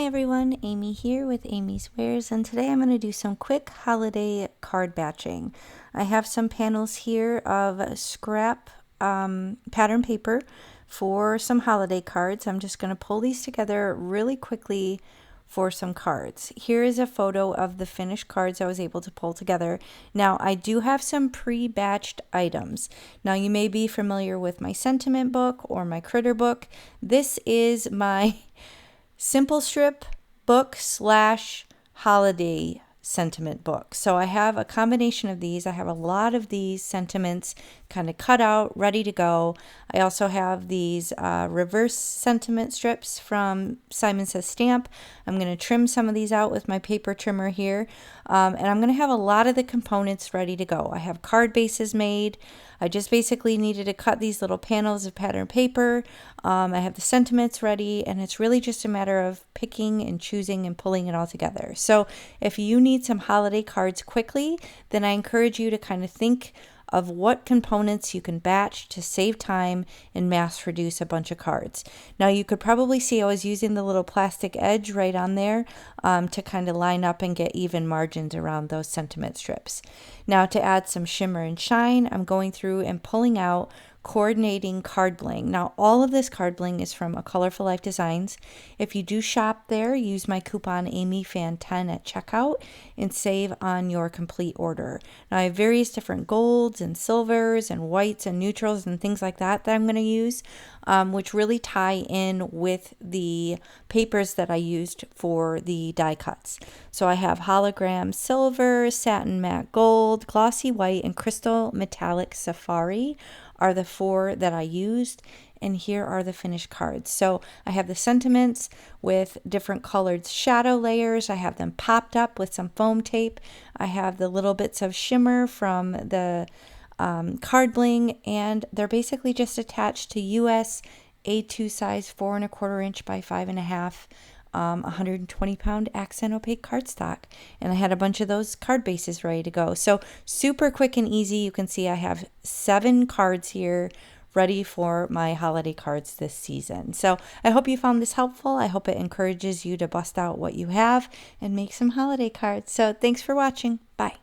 Hi everyone, Amy here with amyswares, and today I'm going to do some quick holiday card batching. I have some panels here of scrap pattern paper for some holiday cards. I'm just going to pull these together really quickly for some cards. Here is a photo of the finished cards I was able to pull together. Now I do have some pre-batched items. Now you may be familiar with my sentiment book or my critter book. This is my simple strip book / holiday sentiment book. So I have a combination of these. I have a lot of these sentiments kind of cut out, ready to go. I also have these reverse sentiment strips from Simon Says Stamp. I'm going to trim some of these out with my paper trimmer here. And I'm going to have a lot of the components ready to go. I have card bases made. I just basically needed to cut these little panels of pattern paper. I have the sentiments ready, and it's really just a matter of picking and choosing and pulling it all together. So if you need some holiday cards quickly, then I encourage you to kind of think of what components you can batch to save time and mass produce a bunch of cards. Now you could probably see I was using the little plastic edge right on there to kind of line up and get even margins around those sentiment strips. Now to add some shimmer and shine, I'm going through and pulling out coordinating card bling. Now all of this card bling is from A Colorful Life Designs. If you do shop there, use my coupon AMYFAN10 at checkout and save on your complete order. Now I have various different golds and silvers and whites and neutrals and things like that I'm going to use, which really tie in with the papers that I used for the die cuts. So I have hologram silver, satin matte gold, glossy white, and crystal metallic safari are the 4 that I used, and here are the finished cards. So I have the sentiments with different colored shadow layers. I have them popped up with some foam tape. I have the little bits of shimmer from the card bling, and they're basically just attached to US A2 size 4¼ inch by 5½. 120-pound accent opaque cardstock, and I had a bunch of those card bases ready to go. So super quick and easy. You can see I have 7 cards here ready for my holiday cards this season. So I hope you found this helpful. I hope it encourages you to bust out what you have and make some holiday cards. So thanks for watching. Bye.